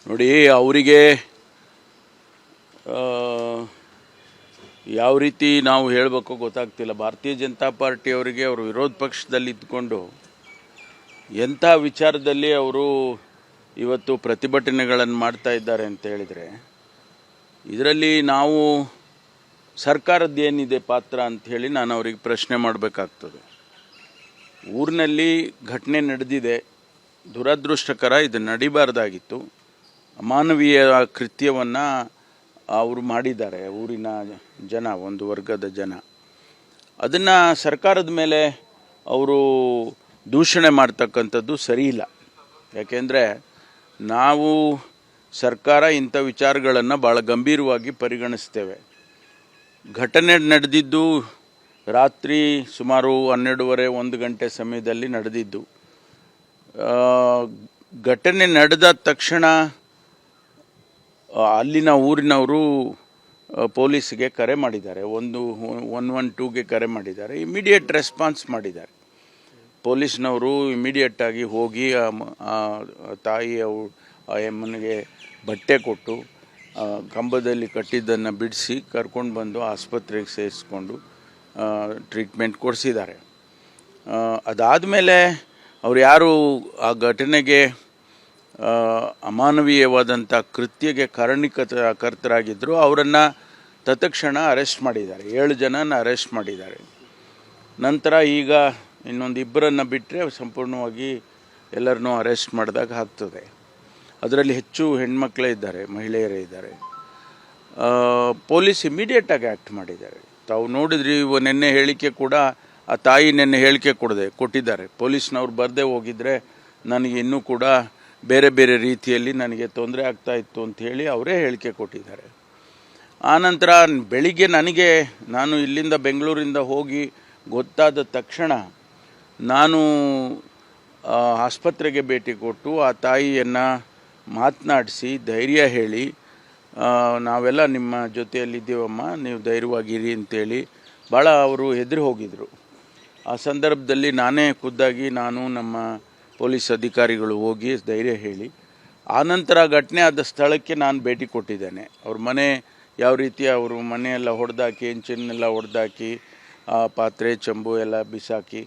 ನೋಡಿ, ಅವರಿಗೆ ಯಾವ ರೀತಿ ನಾವು ಹೇಳಬೇಕು ಗೊತ್ತಾಗ್ತಿಲ್ಲ. ಭಾರತೀಯ ಜನತಾ ಪಾರ್ಟಿಯವರಿಗೆ ಅವರು ವಿರೋಧ ಪಕ್ಷದಲ್ಲಿ ಇದ್ಕೊಂಡು ಎಂಥ ವಿಚಾರದಲ್ಲಿ ಅವರು ಇವತ್ತು ಪ್ರತಿಭಟನೆಗಳನ್ನು ಮಾಡ್ತಾ ಇದ್ದಾರೆ ಅಂತ ಹೇಳಿದರೆ, ಇದರಲ್ಲಿ ನಾವು ಸರ್ಕಾರದ್ದೇನಿದೆ ಪಾತ್ರ ಅಂಥೇಳಿ ನಾನು ಅವರಿಗೆ ಪ್ರಶ್ನೆ ಮಾಡಬೇಕಾಗ್ತದೆ. ಊರಿನಲ್ಲಿ ಘಟನೆ ನಡೆದಿದೆ, ದುರದೃಷ್ಟಕರ, ಇದು ನಡಿಬಾರ್ದಾಗಿತ್ತು. ಅಮಾನವೀಯ ಕೃತ್ಯವನ್ನು ಅವರು ಮಾಡಿದ್ದಾರೆ. ಊರಿನ ಜನ, ಒಂದು ವರ್ಗದ ಜನ, ಅದನ್ನು ಸರ್ಕಾರದ ಮೇಲೆ ಅವರು ದೂಷಣೆ ಮಾಡ್ತಕ್ಕಂಥದ್ದು ಸರಿಯಿಲ್ಲ. ಯಾಕೆಂದರೆ ನಾವು ಸರ್ಕಾರ ಇಂಥ ವಿಚಾರಗಳನ್ನು ಭಾಳ ಗಂಭೀರವಾಗಿ ಪರಿಗಣಿಸ್ತೇವೆ. ಘಟನೆ ನಡೆದಿದ್ದು ರಾತ್ರಿ ಸುಮಾರು 12:30-1 ಗಂಟೆ ಸಮಯದಲ್ಲಿ ನಡೆದಿದ್ದು. ಘಟನೆ ನಡೆದ ತಕ್ಷಣ ಅಲ್ಲಿನ ಊರಿನವರು ಪೊಲೀಸ್ಗೆ ಕರೆ ಮಾಡಿದ್ದಾರೆ, 112ಗೆ ಕರೆ ಮಾಡಿದ್ದಾರೆ. ಇಮಿಡಿಯೇಟ್ ರೆಸ್ಪಾನ್ಸ್ ಮಾಡಿದ್ದಾರೆ. ಪೊಲೀಸ್ನವರು ಇಮಿಡಿಯೇಟಾಗಿ ಹೋಗಿ ತಾಯಿ ಆ ಎಮ್ಮನಿಗೆ ಬಟ್ಟೆ ಕೊಟ್ಟು ಕಂಬದಲ್ಲಿ ಕಟ್ಟಿದ್ದನ್ನು ಬಿಡಿಸಿ ಕರ್ಕೊಂಡು ಬಂದು ಆಸ್ಪತ್ರೆಗೆ ಸೇರಿಸ್ಕೊಂಡು ಟ್ರೀಟ್ಮೆಂಟ್ ಕೊಡಿಸಿದ್ದಾರೆ. ಅದಾದಮೇಲೆ ಅವ್ರು ಯಾರು ಆ ಘಟನೆಗೆ ಅಮಾನವೀಯವಾದಂಥ ಕೃತ್ಯಕ್ಕೆ ಕಾರಣೀಕರ್ತರಾಗಿದ್ದರು ಅವರನ್ನು ತತ್ಕ್ಷಣ ಅರೆಸ್ಟ್ ಮಾಡಿದ್ದಾರೆ. 7 ಜನನ ಅರೆಸ್ಟ್ ಮಾಡಿದ್ದಾರೆ. ನಂತರ ಈಗ ಇನ್ನೊಂದು 2 ಬಿಟ್ಟರೆ ಸಂಪೂರ್ಣವಾಗಿ ಎಲ್ಲರನ್ನೂ ಅರೆಸ್ಟ್ ಮಾಡಿದಾಗ ಆಗ್ತದೆ. ಅದರಲ್ಲಿ ಹೆಚ್ಚು ಹೆಣ್ಮಕ್ಳೇ ಇದ್ದಾರೆ, ಮಹಿಳೆಯರೇ ಇದ್ದಾರೆ. ಪೊಲೀಸ್ ಇಮಿಡಿಯೇಟಾಗಿ ಆ್ಯಕ್ಟ್ ಮಾಡಿದ್ದಾರೆ. ತಾವು ನೋಡಿದ್ರಿ, ನಿನ್ನೆ ಹೇಳಿಕೆ ಕೂಡ ಆ ತಾಯಿ ನಿನ್ನೆ ಹೇಳಿಕೆ ಕೊಟ್ಟಿದ್ದಾರೆ. ಪೊಲೀಸ್ನವ್ರು ಬರದೇ ಹೋಗಿದ್ರೆ ನನಗೆ ಇನ್ನೂ ಕೂಡ ಬೇರೆ ಬೇರೆ ರೀತಿಯಲ್ಲಿ ನನಗೆ ತೊಂದರೆ ಆಗ್ತಾಯಿತ್ತು ಅಂಥೇಳಿ ಅವರೇ ಹೇಳಿಕೆ ಕೊಟ್ಟಿದ್ದಾರೆ. ಆನಂತರ ಬೆಳಿಗ್ಗೆ ನಾನು ಇಲ್ಲಿಂದ ಬೆಂಗಳೂರಿಂದ ಹೋಗಿ ಗೊತ್ತಾದ ತಕ್ಷಣ ನಾನು ಆಸ್ಪತ್ರೆಗೆ ಭೇಟಿ ಕೊಟ್ಟು ಆ ತಾಯಿಯನ್ನು ಮಾತನಾಡಿಸಿ ಧೈರ್ಯ ಹೇಳಿ, ನಾವೆಲ್ಲ ನಿಮ್ಮ ಜೊತೆಯಲ್ಲಿದ್ದೀವಮ್ಮ, ನೀವು ಧೈರ್ಯವಾಗಿರಿ ಅಂತೇಳಿ ಭಾಳ ಅವರು ಹೆದರಿ ಹೋಗಿದ್ದರು. ಆ ಸಂದರ್ಭದಲ್ಲಿ ನಾನೇ ಖುದ್ದಾಗಿ ನಮ್ಮ ಪೊಲೀಸ್ ಅಧಿಕಾರಿಗಳು ಹೋಗಿ ಧೈರ್ಯ ಹೇಳಿ, ಆನಂತರ ಘಟನೆ ಆದ ಸ್ಥಳಕ್ಕೆ ನಾನು ಭೇಟಿ ಕೊಟ್ಟಿದ್ದೇನೆ. ಅವ್ರ ಮನೆ ಯಾವ ರೀತಿ, ಅವರು ಮನೆಯೆಲ್ಲ ಹೊಡೆದಾಕಿ, ಹೆಂಚನ್ನೆಲ್ಲ ಹೊಡೆದಾಕಿ, ಆ ಪಾತ್ರೆ ಚಂಬು ಎಲ್ಲ ಬಿಸಾಕಿ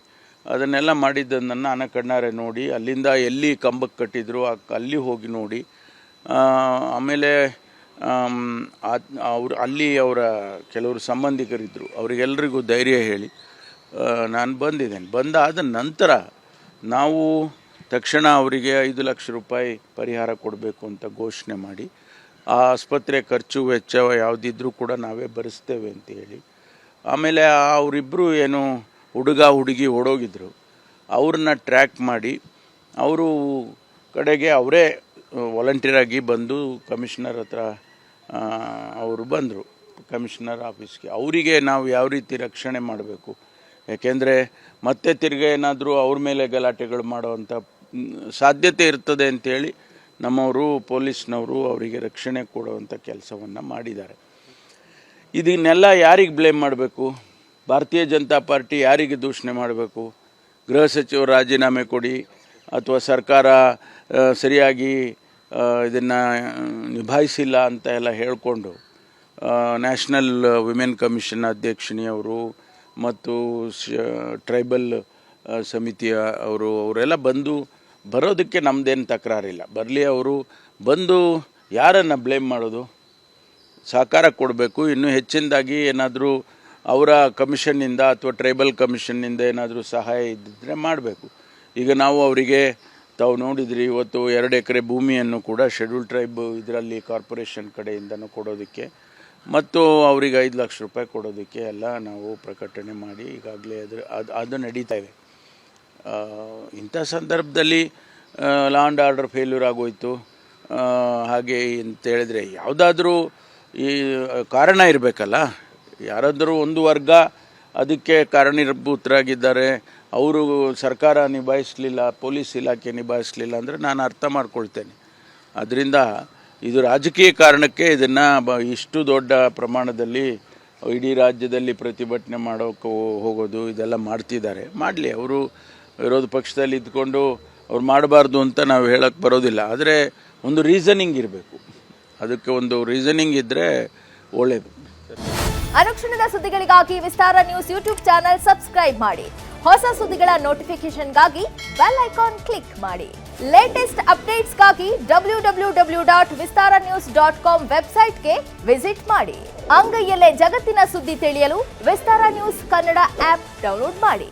ಅದನ್ನೆಲ್ಲ ಮಾಡಿದ್ದನ್ನು ನಾನು ಕಣ್ಣಾರೆ ನೋಡಿ, ಅಲ್ಲಿಂದ ಎಲ್ಲಿ ಕಂಬಕ್ಕೆ ಕಟ್ಟಿದ್ರು ಅಲ್ಲಿ ಹೋಗಿ ನೋಡಿ, ಆಮೇಲೆ ಅಲ್ಲಿ ಅವರ ಕೆಲವರು ಸಂಬಂಧಿಕರಿದ್ದರು, ಅವರಿಗೆಲ್ಲರಿಗೂ ಧೈರ್ಯ ಹೇಳಿ ನಾನು ಬಂದಿದ್ದೇನೆ. ಬಂದಾದ ನಂತರ ನಾವು ತಕ್ಷಣ ಅವರಿಗೆ 5 ಲಕ್ಷ ರೂಪಾಯಿ ಪರಿಹಾರ ಕೊಡಬೇಕು ಅಂತ ಘೋಷಣೆ ಮಾಡಿ, ಆ ಆಸ್ಪತ್ರೆ ಖರ್ಚು ವೆಚ್ಚ ಯಾವುದಿದ್ರೂ ಕೂಡ ನಾವೇ ಭರಿಸ್ತೇವೆ ಅಂತ ಹೇಳಿ, ಆಮೇಲೆ ಅವರಿಬ್ಬರು ಏನು ಹುಡುಗ ಹುಡುಗಿ ಓಡೋಗಿದ್ರು ಅವ್ರನ್ನ ಟ್ರ್ಯಾಕ್ ಮಾಡಿ ಅವರು ಕಡೆಗೆ ಅವರೇ ವಾಲಂಟಿಯರಾಗಿ ಬಂದು ಕಮಿಷನರ್ ಹತ್ರ ಅವರು ಬಂದರು, ಕಮಿಷನರ್ ಆಫೀಸ್ಗೆ. ಅವರಿಗೆ ನಾವು ಯಾವ ರೀತಿ ರಕ್ಷಣೆ ಮಾಡಬೇಕು, ಯಾಕೆಂದರೆ ಮತ್ತೆ ತಿರ್ಗಿ ಏನಾದರೂ ಅವ್ರ ಮೇಲೆ ಗಲಾಟೆಗಳು ಮಾಡೋವಂಥ ಸಾಧ್ಯತೆ ಇರ್ತದೆ ಅಂಥೇಳಿ ನಮ್ಮವರು ಪೊಲೀಸ್ನವರು ಅವರಿಗೆ ರಕ್ಷಣೆ ಕೊಡುವಂಥ ಕೆಲಸವನ್ನು ಮಾಡಿದ್ದಾರೆ. ಇದನ್ನೆಲ್ಲ ಯಾರಿಗೆ ಬ್ಲೇಮ್ ಮಾಡಬೇಕು? ಭಾರತೀಯ ಜನತಾ ಪಾರ್ಟಿ ಯಾರಿಗೆ ದೂಷಣೆ ಮಾಡಬೇಕು? ಗೃಹ ಸಚಿವರು ರಾಜೀನಾಮೆ ಕೊಡಿ, ಅಥವಾ ಸರ್ಕಾರ ಸರಿಯಾಗಿ ಇದನ್ನು ನಿಭಾಯಿಸಿಲ್ಲ ಅಂತ ಎಲ್ಲ ಹೇಳಿಕೊಂಡು ನ್ಯಾಷನಲ್ ವಿಮೆನ್ ಕಮಿಷನ್ ಅಧ್ಯಕ್ಷಿಣಿಯವರು ಮತ್ತು ಟ್ರೈಬಲ್ ಸಮಿತಿಯ ಅವರೆಲ್ಲ ಬರೋದಕ್ಕೆ ನಮ್ಮದೇನು ತಕರಾರಿಲ್ಲ, ಬರಲಿ. ಅವರು ಬಂದು ಯಾರನ್ನು ಬ್ಲೇಮ್ ಮಾಡೋದು? ಸಹಕಾರ ಕೊಡಬೇಕು. ಇನ್ನೂ ಹೆಚ್ಚಿನದಾಗಿ ಏನಾದರೂ ಅವರ ಕಮಿಷನ್ನಿಂದ ಅಥವಾ ಟ್ರೈಬಲ್ ಕಮಿಷನ್ನಿಂದ ಏನಾದರೂ ಸಹಾಯ ಇದ್ದಿದ್ದರೆ ಮಾಡಬೇಕು. ಈಗ ನಾವು ಅವರಿಗೆ, ತಾವು ನೋಡಿದ್ರಿ, ಇವತ್ತು 2 ಎಕರೆ ಭೂಮಿಯನ್ನು ಕೂಡ ಶೆಡ್ಯೂಲ್ ಟ್ರೈಬ್ ಇದರಲ್ಲಿ ಕಾರ್ಪೊರೇಷನ್ ಕಡೆಯಿಂದನೂ ಕೊಡೋದಕ್ಕೆ ಮತ್ತು ಅವರಿಗೆ 5 ಲಕ್ಷ ರೂಪಾಯಿ ಕೊಡೋದಕ್ಕೆ ಎಲ್ಲ ನಾವು ಪ್ರಕಟಣೆ ಮಾಡಿ ಈಗಾಗಲೇ ಅದು ನಡೀತಾ ಇದೆ. ಇಂಥ ಸಂದರ್ಭದಲ್ಲಿ ಲಾ ಆ್ಯಂಡ್ ಆರ್ಡರ್ ಫೇಲ್ಯೂರ್ ಆಗೋಯ್ತು ಹಾಗೆ ಅಂತ ಹೇಳಿದ್ರೆ ಯಾವುದಾದ್ರೂ ಈ ಕಾರಣ ಇರಬೇಕಲ್ಲ. ಯಾರಾದರೂ ಒಂದು ವರ್ಗ ಅದಕ್ಕೆ ಕಾರಣೀಭೂತರಾಗಿದ್ದಾರೆ, ಅವರು ಸರ್ಕಾರ ನಿಭಾಯಿಸಲಿಲ್ಲ, ಪೊಲೀಸ್ ಇಲಾಖೆ ನಿಭಾಯಿಸಲಿಲ್ಲ ಅಂದರೆ ನಾನು ಅರ್ಥ ಮಾಡ್ಕೊಳ್ತೇನೆ. ಅದರಿಂದ ಇದು ರಾಜಕೀಯ ಕಾರಣಕ್ಕೆ ಇದನ್ನು ಇಷ್ಟು ದೊಡ್ಡ ಪ್ರಮಾಣದಲ್ಲಿ ಇಡೀ ರಾಜ್ಯದಲ್ಲಿ ಪ್ರತಿಭಟನೆ ಮಾಡೋಕ್ಕೆ ಹೋಗೋದು ಇದೆಲ್ಲ ಮಾಡ್ತಿದ್ದಾರೆ. ಮಾಡಲಿ, ಅವರು ವಿರೋಧ ಪಕ್ಷದಲ್ಲಿ ಇದ್ಕೊಂಡು ಅವ್ರು ಮಾಡಬಾರ್ದು ಅಂತ ನಾವು ಹೇಳಕ್ಕೆ ಬರೋದಿಲ್ಲ. ಆದರೆ ಒಂದು ರೀಸನಿಂಗ್ ಇರಬೇಕು. ಅದಕ್ಕೆ ಒಂದು ರೀಸನಿಂಗ್ ಇದ್ದರೆ ಒಳ್ಳೆಯದು. ಅನುಕ್ಷಣದ ಸುದ್ದಿಗಳಿಗಾಗಿ ವಿಸ್ತಾರ ನ್ಯೂಸ್ ಯೂಟ್ಯೂಬ್ ಚಾನೆಲ್ ಸಬ್ಸ್ಕ್ರೈಬ್ ಮಾಡಿ. ಹೊಸ ಸುದ್ದಿಗಳ ನೋಟಿಫಿಕೇಶನ್ಗಾಗಿ ಬೆಲ್ ಐಕಾನ್ ಕ್ಲಿಕ್ ಮಾಡಿ. ಲೇಟೆಸ್ಟ್ ಅಪ್ಡೇಟ್ಸ್ಗಾಗಿ www.vistaranews.com ವೆಬ್ಸೈಟ್ಗೆ ವಿಸಿಟ್ ಮಾಡಿ. ಅಂಗೈಯಲ್ಲೇ ಜಗತ್ತಿನ ಸುದ್ದಿ ತಿಳಿಯಲು ವಿಸ್ತಾರ ನ್ಯೂಸ್ ಕನ್ನಡ ಆಪ್ ಡೌನ್ಲೋಡ್ ಮಾಡಿ.